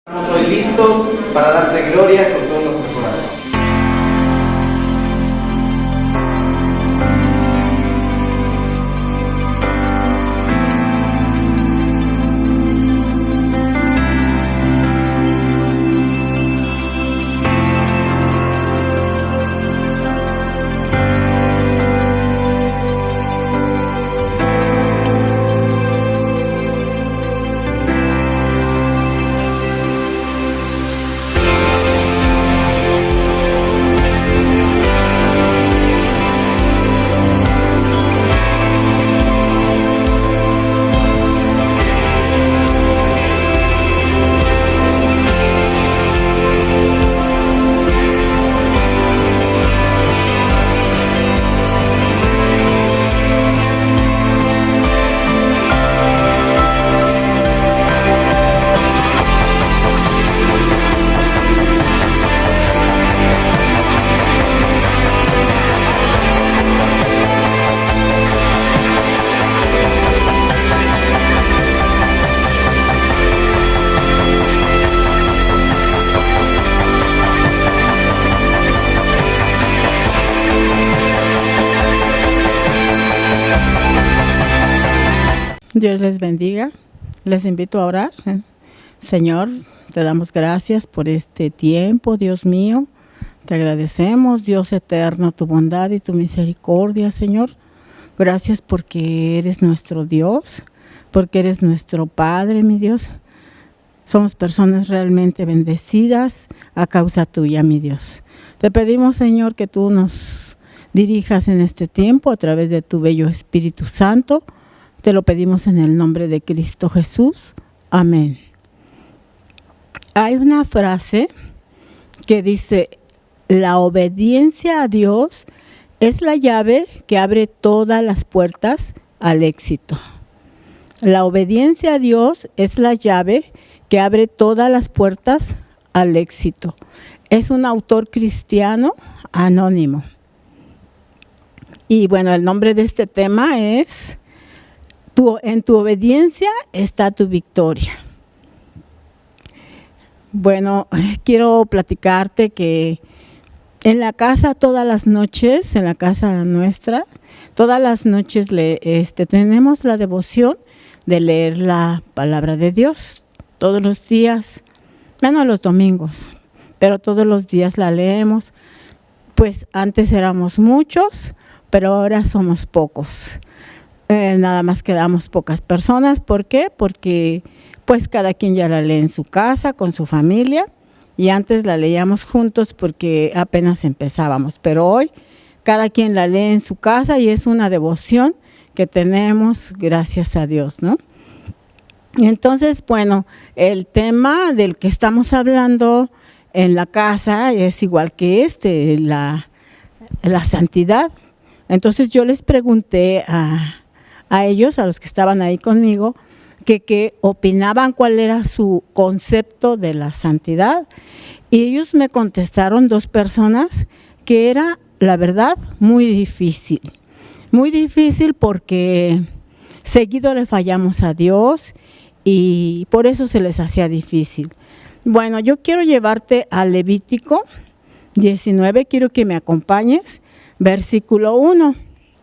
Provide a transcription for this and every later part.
Estamos hoy listos para darte gloria con todo nuestro corazón. Dios les bendiga. Les invito a orar. Señor, te damos gracias por este tiempo, Dios mío. Te agradecemos, Dios eterno, tu bondad y tu misericordia, Señor. Gracias porque eres nuestro Dios, porque eres nuestro Padre, mi Dios. Somos personas realmente bendecidas a causa tuya, mi Dios. Te pedimos, Señor, que tú nos dirijas en este tiempo a través de tu bello Espíritu Santo. Te lo pedimos en el nombre de Cristo Jesús. Amén. Hay una frase que dice: la obediencia a Dios es la llave que abre todas las puertas al éxito. La obediencia a Dios es la llave que abre todas las puertas al éxito. Es un autor cristiano anónimo. Y bueno, el nombre de este tema es: en tu obediencia está tu victoria. Bueno, quiero platicarte que en la casa todas las noches, en la casa nuestra, todas las noches tenemos la devoción de leer la palabra de Dios. Todos los días, menos los domingos, pero todos los días la leemos. Pues antes éramos muchos, pero ahora somos pocos. Nada más quedamos pocas personas. ¿Por qué? Porque pues cada quien ya la lee en su casa, con su familia, y antes la leíamos juntos porque apenas empezábamos, pero hoy cada quien la lee en su casa y es una devoción que tenemos, gracias a Dios, ¿no? Y entonces, bueno, el tema del que estamos hablando en la casa es igual que la santidad. Entonces yo les pregunté a ellos, a los que estaban ahí conmigo, que qué opinaban, cuál era su concepto de la santidad. Y ellos me contestaron, 2 personas, que era, la verdad, muy difícil. Muy difícil porque seguido le fallamos a Dios y por eso se les hacía difícil. Bueno, yo quiero llevarte a Levítico 19, quiero que me acompañes, versículo 1.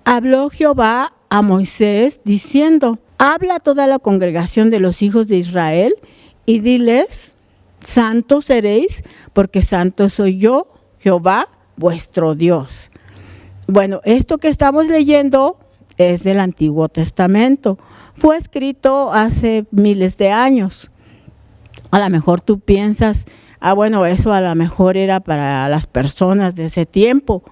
Habló Jehová a Moisés diciendo: habla a toda la congregación de los hijos de Israel y diles: santos seréis, porque santo soy yo, Jehová, vuestro Dios. Bueno, esto que estamos leyendo es del Antiguo Testamento. Fue escrito hace miles de años. A lo mejor tú piensas, bueno, eso a lo mejor era para las personas de ese tiempo,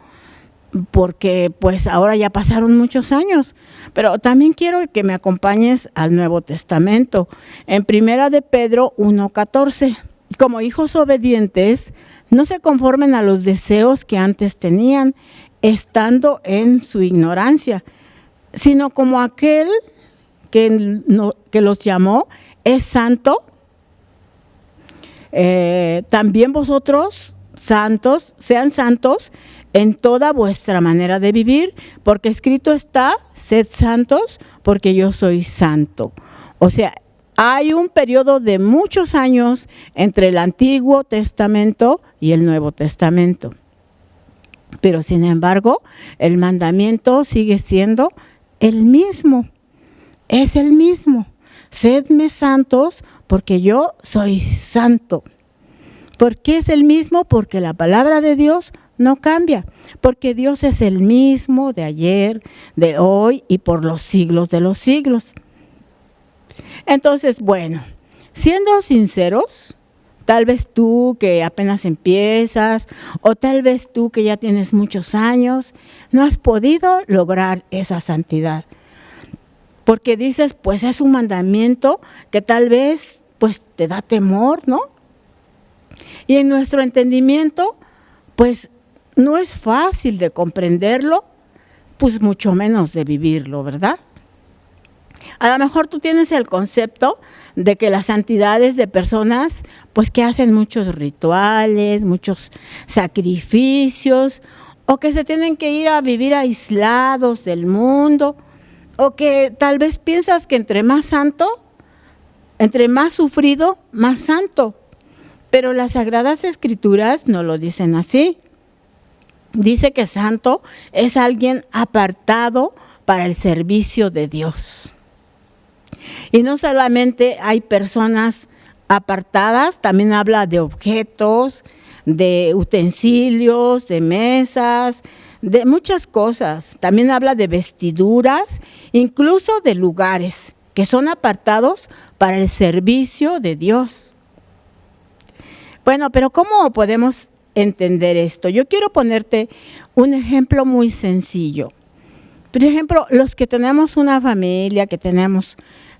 porque pues ahora ya pasaron muchos años, pero también quiero que me acompañes al Nuevo Testamento, en 1 de Pedro 1:14. Como hijos obedientes, no se conformen a los deseos que antes tenían, estando en su ignorancia, sino como aquel que los llamó es santo, también vosotros santos, sean santos en toda vuestra manera de vivir, porque escrito está: sed santos, porque yo soy santo. O sea, hay un periodo de muchos años entre el Antiguo Testamento y el Nuevo Testamento. Pero sin embargo, el mandamiento sigue siendo el mismo. Es el mismo. Sedme santos porque yo soy santo. ¿Por qué es el mismo? Porque la palabra de Dios no cambia. Porque Dios es el mismo de ayer, de hoy y por los siglos de los siglos. Entonces, bueno, siendo sinceros, tal vez tú que apenas empiezas o tal vez tú que ya tienes muchos años, no has podido lograr esa santidad. Porque dices, pues es un mandamiento que tal vez pues te da temor, ¿no? Y en nuestro entendimiento, pues no es fácil de comprenderlo, pues mucho menos de vivirlo, ¿verdad? A lo mejor tú tienes el concepto de que la santidad es de personas pues que hacen muchos rituales, muchos sacrificios, o que se tienen que ir a vivir aislados del mundo, o que tal vez piensas que entre más santo, entre más sufrido, más santo. Pero las Sagradas Escrituras no lo dicen así. Dice que santo es alguien apartado para el servicio de Dios. Y no solamente hay personas apartadas, también habla de objetos, de utensilios, de mesas, de muchas cosas. También habla de vestiduras, incluso de lugares que son apartados para el servicio de Dios. Bueno, pero ¿cómo podemos entender esto? Yo quiero ponerte un ejemplo muy sencillo. Por ejemplo, los que tenemos una familia, que tenemos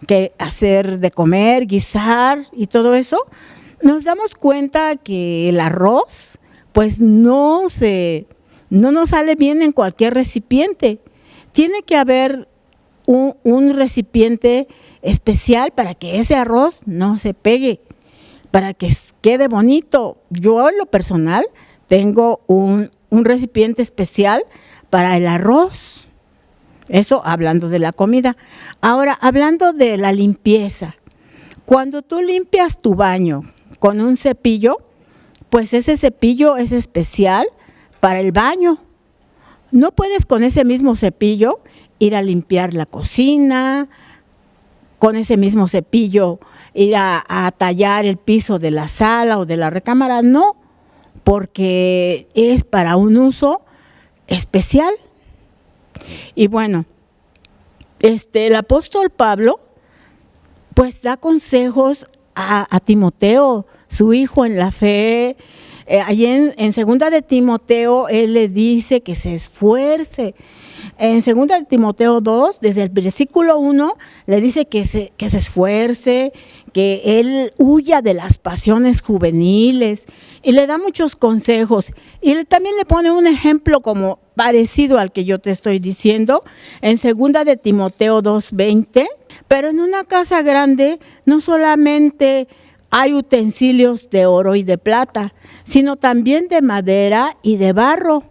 que hacer de comer, guisar y todo eso, nos damos cuenta que el arroz pues no nos sale bien en cualquier recipiente. Tiene que haber un recipiente especial para que ese arroz no se pegue, para que quede bonito. Yo en lo personal tengo un recipiente especial para el arroz. Eso hablando de la comida. Ahora, hablando de la limpieza. Cuando tú limpias tu baño con un cepillo, pues ese cepillo es especial para el baño. No puedes con ese mismo cepillo ir a limpiar la cocina, con ese mismo cepillo ir a tallar el piso de la sala o de la recámara. No, porque es para un uso especial. Y bueno, el apóstol Pablo pues da consejos a Timoteo, su hijo en la fe. Allí en segunda de Timoteo, él le dice que se esfuerce. En segunda de Timoteo 2, desde el versículo 1, le dice que se esfuerce, que él huya de las pasiones juveniles, y le da muchos consejos. Y también le pone un ejemplo como parecido al que yo te estoy diciendo, en segunda de Timoteo 2:20. Pero en una casa grande no solamente hay utensilios de oro y de plata, sino también de madera y de barro.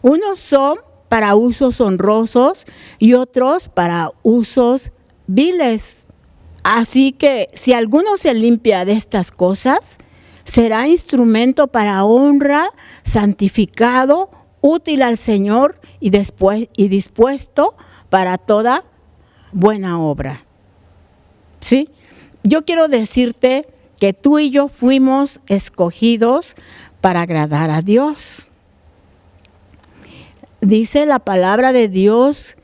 Unos son para usos honrosos y otros para usos viles. Así que si alguno se limpia de estas cosas, será instrumento para honra, santificado, útil al Señor y dispuesto para toda buena obra. ¿Sí? Yo quiero decirte que tú y yo fuimos escogidos para agradar a Dios. Dice la palabra de Dios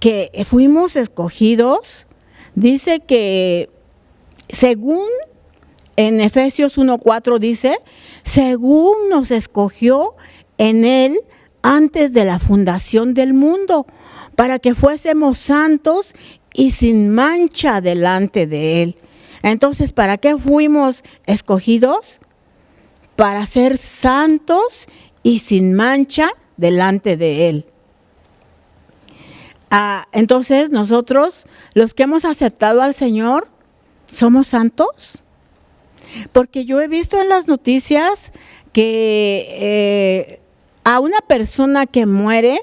que fuimos escogidos. Dice que según en Efesios 1:4 dice, según nos escogió en Él antes de la fundación del mundo, para que fuésemos santos y sin mancha delante de Él. Entonces, ¿para qué fuimos escogidos? Para ser santos y sin mancha delante de Él. Entonces, nosotros, los que hemos aceptado al Señor, ¿somos santos? Porque yo he visto en las noticias que a una persona que muere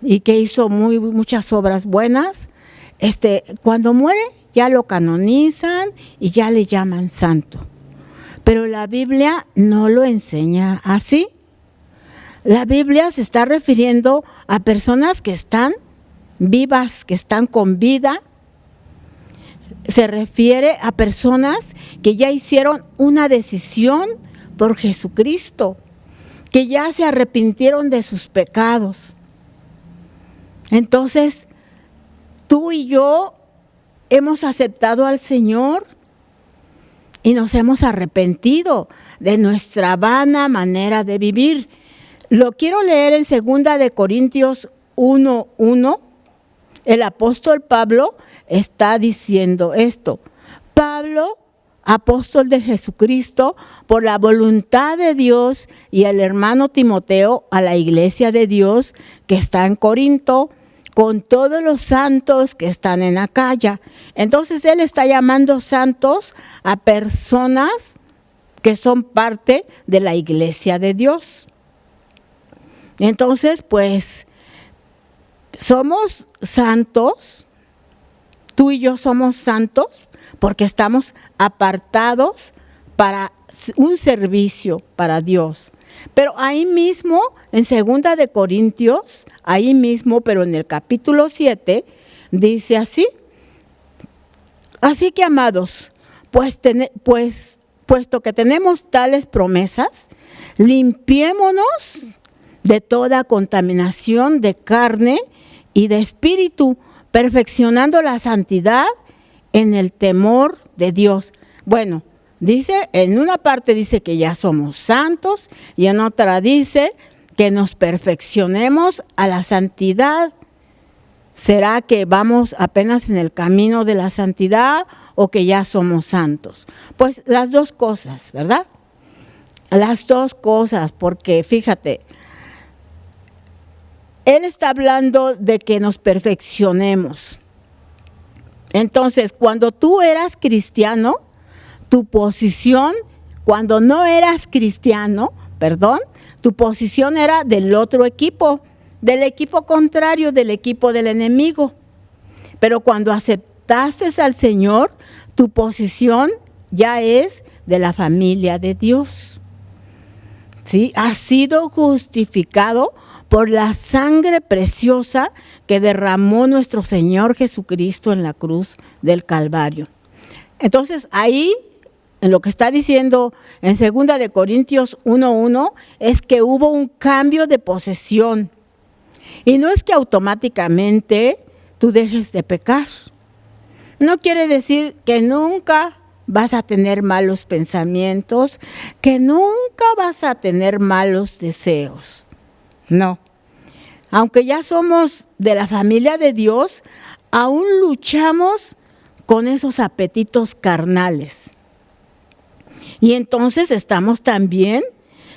y que hizo muchas obras buenas, cuando muere, ya lo canonizan y ya le llaman santo. Pero la Biblia no lo enseña así. La Biblia se está refiriendo a personas que están vivas, que están con vida. Se refiere a personas que ya hicieron una decisión por Jesucristo, que ya se arrepintieron de sus pecados. Entonces, tú y yo hemos aceptado al Señor y nos hemos arrepentido de nuestra vana manera de vivir. Lo quiero leer en 2 de Corintios 1:1. El apóstol Pablo está diciendo esto. Pablo, apóstol de Jesucristo, por la voluntad de Dios, y el hermano Timoteo, a la iglesia de Dios que está en Corinto, con todos los santos que están en Acaya. Entonces él está llamando santos a personas que son parte de la iglesia de Dios. Entonces, pues, somos santos, tú y yo somos santos porque estamos apartados para un servicio para Dios. Pero ahí mismo, en 2 de Corintios, ahí mismo, pero en el capítulo 7, dice así: así que, amados, puesto que tenemos tales promesas, limpiémonos de toda contaminación de carne y de espíritu, perfeccionando la santidad en el temor de Dios. Bueno, dice, en una parte dice que ya somos santos y en otra dice que nos perfeccionemos a la santidad. ¿Será que vamos apenas en el camino de la santidad o que ya somos santos? Pues las dos cosas, ¿verdad? Las dos cosas, porque fíjate, él está hablando de que nos perfeccionemos. Entonces, cuando tú eras cristiano, tu posición, cuando no eras cristiano, tu posición era del otro equipo, del equipo contrario, del equipo del enemigo. Pero cuando aceptaste al Señor, tu posición ya es de la familia de Dios. ¿Sí? Has sido justificado por la sangre preciosa que derramó nuestro Señor Jesucristo en la cruz del Calvario. Entonces, ahí, en lo que está diciendo en 2 de Corintios 1:1, es que hubo un cambio de posesión. Y no es que automáticamente tú dejes de pecar. No quiere decir que nunca vas a tener malos pensamientos, que nunca vas a tener malos deseos. No. Aunque ya somos de la familia de Dios, aún luchamos con esos apetitos carnales. Y entonces estamos también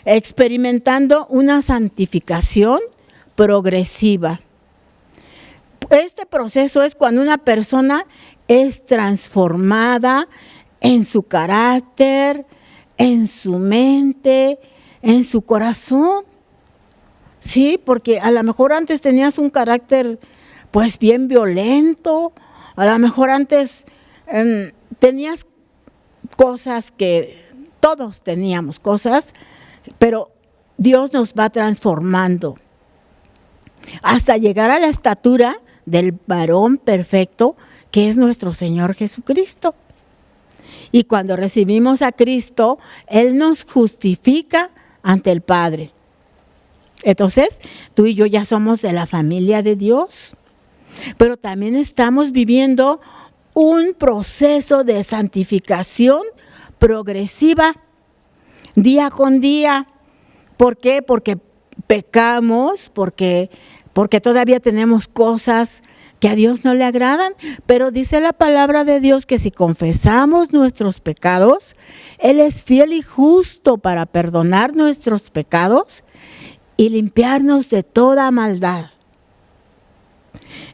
experimentando una santificación progresiva. Este proceso es cuando una persona es transformada en su carácter, en su mente, en su corazón. Sí, porque a lo mejor antes tenías un carácter pues bien violento, a lo mejor antes tenías cosas que todos teníamos cosas, pero Dios nos va transformando hasta llegar a la estatura del varón perfecto que es nuestro Señor Jesucristo. Y cuando recibimos a Cristo, Él nos justifica ante el Padre. Entonces, tú y yo ya somos de la familia de Dios, pero también estamos viviendo un proceso de santificación progresiva, día con día. ¿Por qué? Porque pecamos, porque todavía tenemos cosas que a Dios no le agradan, pero dice la palabra de Dios que si confesamos nuestros pecados, Él es fiel y justo para perdonar nuestros pecados y limpiarnos de toda maldad.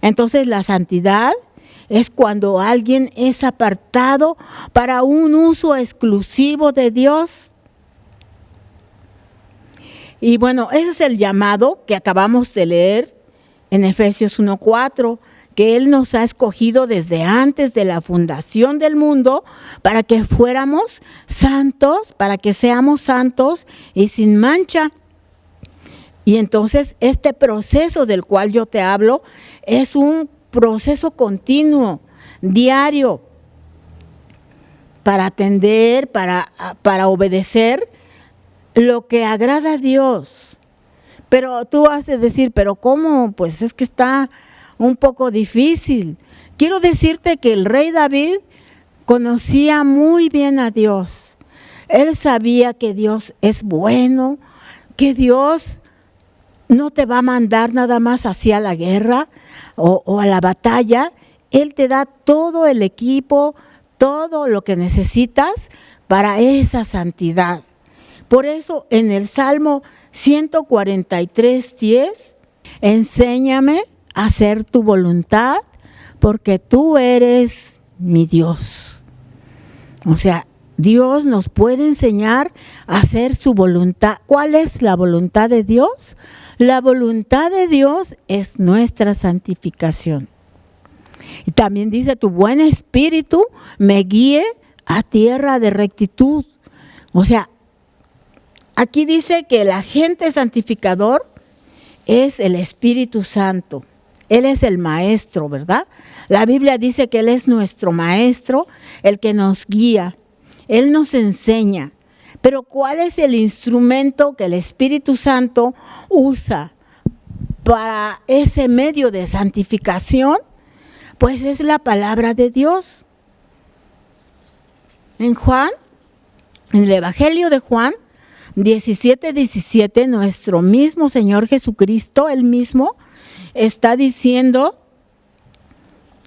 Entonces la santidad es cuando alguien es apartado para un uso exclusivo de Dios. Y bueno, ese es el llamado que acabamos de leer en Efesios 1:4, que Él nos ha escogido desde antes de la fundación del mundo para que fuéramos santos, para que seamos santos y sin mancha. Y entonces este proceso del cual yo te hablo es un proceso continuo, diario, para atender, para obedecer lo que agrada a Dios. Pero tú has de decir, ¿pero cómo? Pues es que está un poco difícil. Quiero decirte que el rey David conocía muy bien a Dios. Él sabía que Dios es bueno, que Dios no te va a mandar nada más hacia la guerra o a la batalla. Él te da todo el equipo, todo lo que necesitas para esa santidad. Por eso en el Salmo 143:10, enséñame a hacer tu voluntad, porque tú eres mi Dios. O sea, Dios nos puede enseñar a hacer su voluntad. ¿Cuál es la voluntad de Dios? La voluntad de Dios es nuestra santificación. Y también dice, tu buen espíritu me guíe a tierra de rectitud. O sea, aquí dice que el agente santificador es el Espíritu Santo. Él es el maestro, ¿verdad? La Biblia dice que Él es nuestro maestro, el que nos guía. Él nos enseña. Pero ¿cuál es el instrumento que el Espíritu Santo usa para ese medio de santificación? Pues es la palabra de Dios. En el Evangelio de Juan 17:17, nuestro mismo Señor Jesucristo, Él mismo, está diciendo,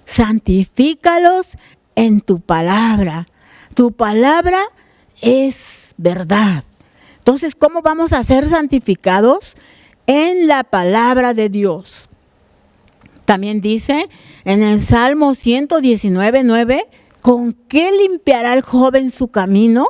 santifícalos en tu palabra. Tu palabra es verdad. Entonces, ¿cómo vamos a ser santificados? En la palabra de Dios. También dice en el Salmo 119:9, ¿con qué limpiará el joven su camino?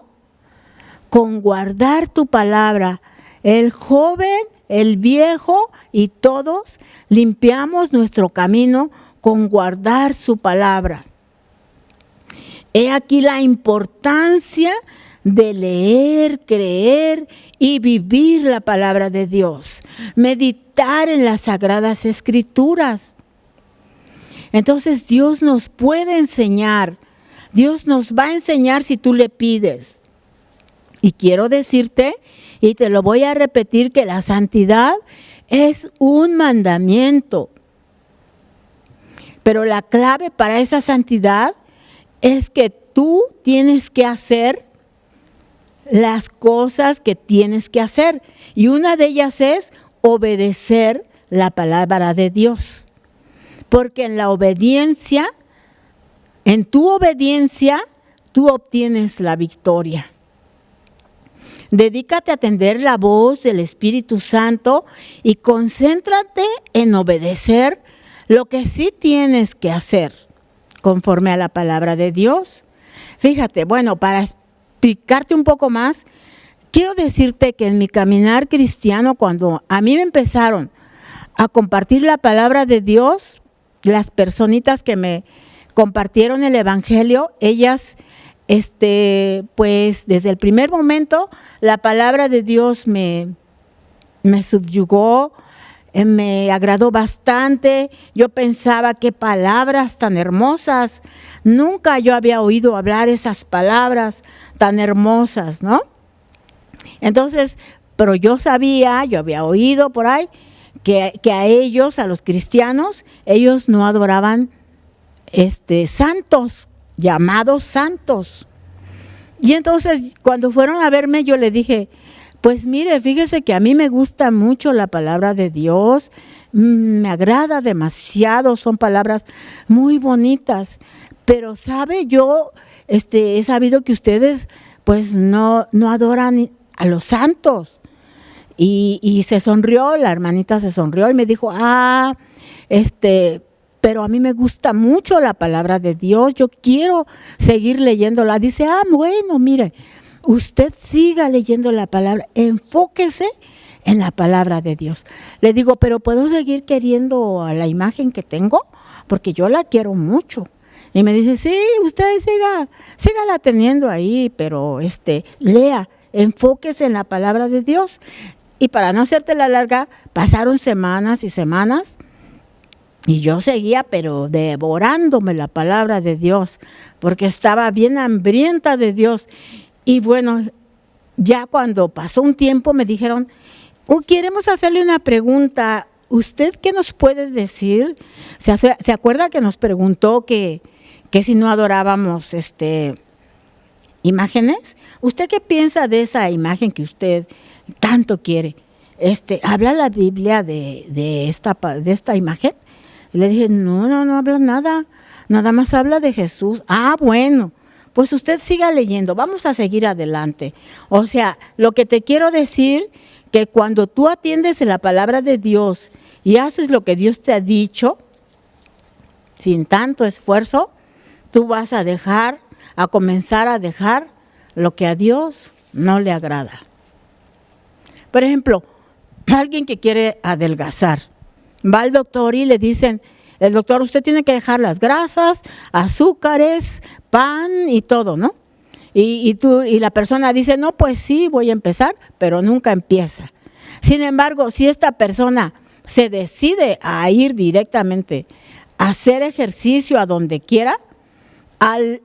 Con guardar tu palabra. El joven, el viejo y todos limpiamos nuestro camino con guardar su palabra. He aquí la importancia de leer, creer y vivir la palabra de Dios. Meditar en las Sagradas Escrituras. Entonces Dios nos puede enseñar. Dios nos va a enseñar si tú le pides. Y quiero decirte, y te lo voy a repetir, que la santidad es un mandamiento. Pero la clave para esa santidad es que tú tienes que hacer las cosas que tienes que hacer. Y una de ellas es obedecer la palabra de Dios. Porque en la obediencia, en tu obediencia, tú obtienes la victoria. Dedícate a atender la voz del Espíritu Santo y concéntrate en obedecer lo que sí tienes que hacer conforme a la palabra de Dios. Fíjate, bueno, para explicarte un poco más, quiero decirte que en mi caminar cristiano, cuando a mí me empezaron a compartir la palabra de Dios, las personitas que me compartieron el Evangelio, ellas, pues desde el primer momento, la palabra de Dios me subyugó, me agradó bastante. Yo pensaba, qué palabras tan hermosas. Nunca yo había oído hablar esas palabras tan hermosas, ¿no? Entonces, pero yo había oído por ahí, que a ellos, a los cristianos, ellos no adoraban santos, llamados santos. Y entonces, cuando fueron a verme, yo le dije, pues mire, fíjese que a mí me gusta mucho la palabra de Dios, me agrada demasiado, son palabras muy bonitas, pero sabe, yo he sabido que ustedes pues no adoran a los santos. Y se sonrió, la hermanita se sonrió y me dijo, pero a mí me gusta mucho la palabra de Dios, yo quiero seguir leyéndola. Dice, bueno, mire, usted siga leyendo la palabra, enfóquese en la palabra de Dios. Le digo, pero ¿puedo seguir queriendo a la imagen que tengo? porque yo la quiero mucho. Y me dice, sí, usted sígala teniendo ahí, pero lea, enfóquese en la palabra de Dios. Y para no hacerte la larga, pasaron semanas y semanas, y yo seguía, pero devorándome la palabra de Dios, porque estaba bien hambrienta de Dios. Y bueno, ya cuando pasó un tiempo me dijeron, queremos hacerle una pregunta. ¿Usted qué nos puede decir? ¿Se acuerda que nos preguntó que si no adorábamos imágenes? ¿Usted qué piensa de esa imagen que usted tanto quiere? ¿Habla la Biblia de esta imagen? Y le dije, no habla nada. Nada más habla de Jesús. Ah, bueno, pues usted siga leyendo. Vamos a seguir adelante. O sea, lo que te quiero decir, que cuando tú atiendes la palabra de Dios y haces lo que Dios te ha dicho, sin tanto esfuerzo, tú vas a comenzar a dejar lo que a Dios no le agrada. Por ejemplo, alguien que quiere adelgazar, va al doctor y le dicen, el doctor, usted tiene que dejar las grasas, azúcares, pan y todo, ¿no? Y la persona dice, no, pues sí, voy a empezar, pero nunca empieza. Sin embargo, si esta persona se decide a ir directamente a hacer ejercicio a donde quiera, al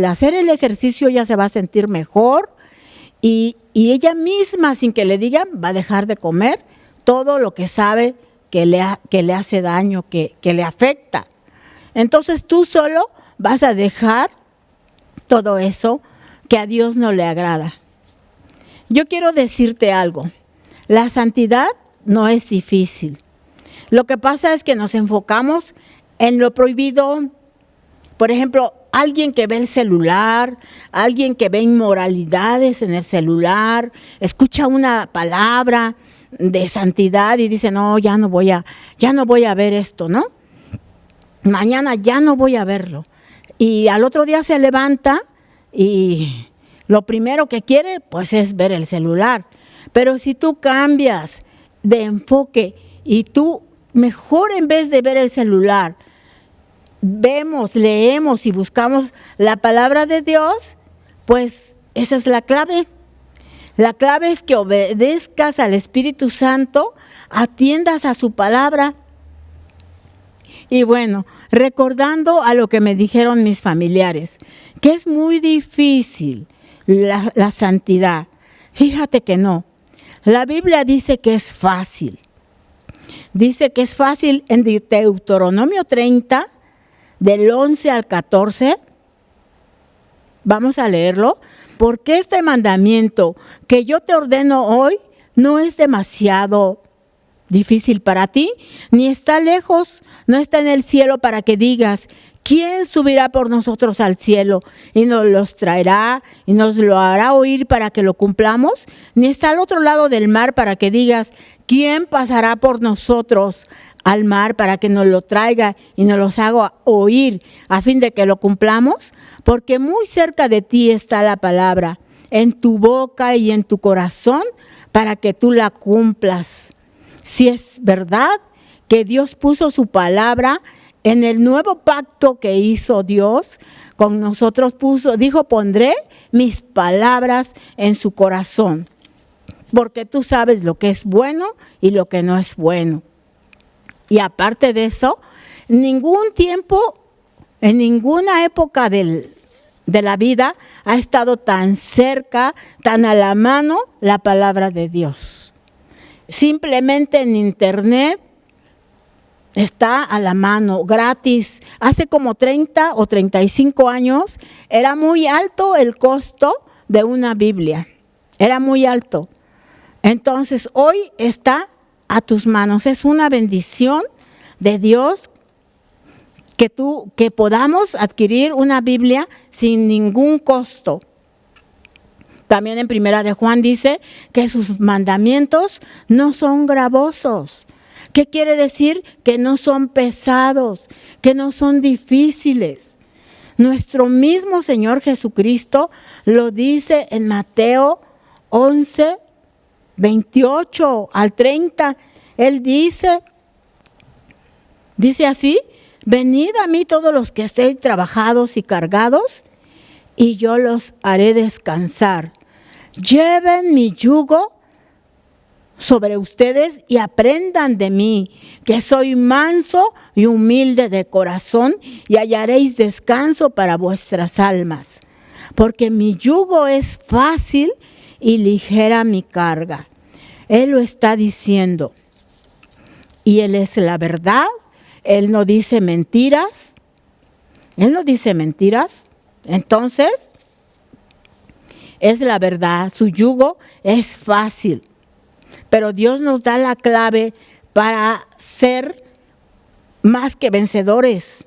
hacer el ejercicio, ella se va a sentir mejor y ella misma, sin que le digan, va a dejar de comer todo lo que sabe que le hace daño, que le afecta. Entonces tú solo vas a dejar todo eso que a Dios no le agrada. Yo quiero decirte algo, la santidad no es difícil. Lo que pasa es que nos enfocamos en lo prohibido. Por ejemplo, alguien que ve el celular, alguien que ve inmoralidades en el celular, escucha una palabra de santidad y dice, no, ya no voy a ver esto, ¿no? Mañana ya no voy a verlo. Y al otro día se levanta y lo primero que quiere, pues, es ver el celular. Pero si tú cambias de enfoque y tú mejor, en vez de ver el celular, leemos y buscamos la palabra de Dios, pues esa es la clave. La clave es que obedezcas al Espíritu Santo, atiendas a su palabra. Y bueno, recordando a lo que me dijeron mis familiares, que es muy difícil la santidad. Fíjate que no. La Biblia dice que es fácil. Dice que es fácil en Deuteronomio 30, del 11 al 14. Vamos a leerlo. Porque este mandamiento que yo te ordeno hoy no es demasiado difícil para ti, ni está lejos, no está en el cielo para que digas, ¿quién subirá por nosotros al cielo y nos los traerá y nos lo hará oír para que lo cumplamos? Ni está al otro lado del mar para que digas, ¿quién pasará por nosotros al mar para que nos lo traiga y nos los haga oír a fin de que lo cumplamos? Porque muy cerca de ti está la palabra, en tu boca y en tu corazón, para que tú la cumplas. Si es verdad que Dios puso su palabra en el nuevo pacto que hizo Dios con nosotros, dijo, pondré mis palabras en su corazón, porque tú sabes lo que es bueno y lo que no es bueno. Y aparte de eso, ningún tiempo, en ninguna época de la vida ha estado tan cerca, tan a la mano la palabra de Dios. Simplemente en internet está a la mano, gratis. Hace como 30 o 35 años era muy alto el costo de una Biblia. Era muy alto. Entonces hoy está a tus manos. Es una bendición de Dios que podamos adquirir una Biblia sin ningún costo. También en Primera de Juan dice que sus mandamientos no son gravosos. ¿Qué quiere decir? Que no son pesados, que no son difíciles. Nuestro mismo Señor Jesucristo lo dice en Mateo 11, 28 al 30. Él dice, Dice así: venid a mí todos los que estéis trabajados y cargados, y yo los haré descansar. Lleven mi yugo sobre ustedes y aprendan de mí, que soy manso y humilde de corazón, y hallaréis descanso para vuestras almas. Porque mi yugo es fácil y ligera mi carga. Él lo está diciendo. Y Él es la verdad. Él no dice mentiras. Él no dice mentiras. Entonces, es la verdad. Su yugo es fácil. Pero Dios nos da la clave para ser más que vencedores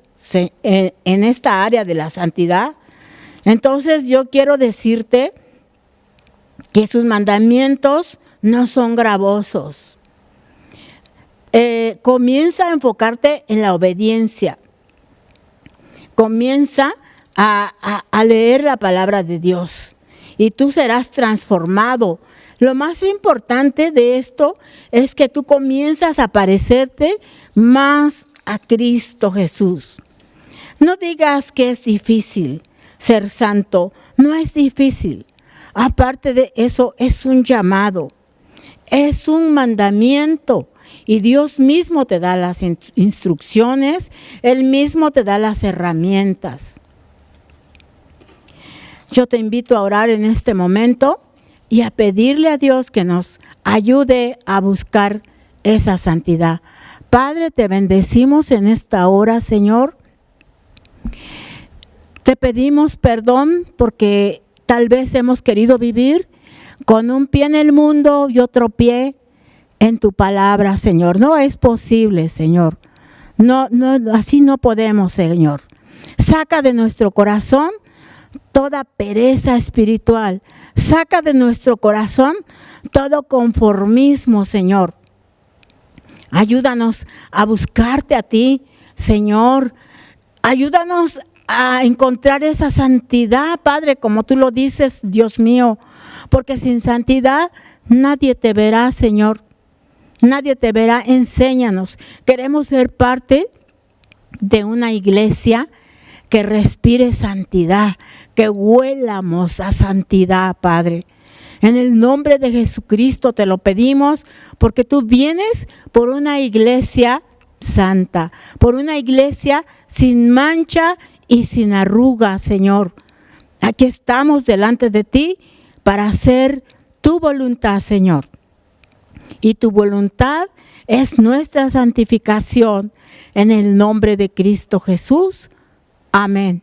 en esta área de la santidad. Entonces yo quiero decirte que sus mandamientos no son gravosos. Comienza a enfocarte en la obediencia. Comienza a leer la palabra de Dios y tú serás transformado. Lo más importante de esto es que tú comienzas a parecerte más a Cristo Jesús. No digas que es difícil ser santo, no es difícil. Aparte de eso, es un llamado, es un mandamiento. Y Dios mismo te da las instrucciones, Él mismo te da las herramientas. Yo te invito a orar en este momento y a pedirle a Dios que nos ayude a buscar esa santidad. Padre, te bendecimos en esta hora, Señor. Te pedimos perdón porque tal vez hemos querido vivir con un pie en el mundo y otro pie en tu palabra, Señor. No es posible, Señor. No, así no podemos, Señor. Saca de nuestro corazón toda pereza espiritual. Saca de nuestro corazón todo conformismo, Señor. Ayúdanos a buscarte a ti, Señor. Ayúdanos a encontrar esa santidad, Padre, como tú lo dices, Dios mío. Porque sin santidad nadie te verá, Señor. Nadie te verá. Enséñanos. Queremos ser parte de una iglesia que respire santidad, que huelamos a santidad, Padre. En el nombre de Jesucristo te lo pedimos, porque tú vienes por una iglesia santa, por una iglesia sin mancha y sin arruga, Señor. Aquí estamos delante de ti para hacer tu voluntad, Señor. Y tu voluntad es nuestra santificación. En el nombre de Cristo Jesús. Amén.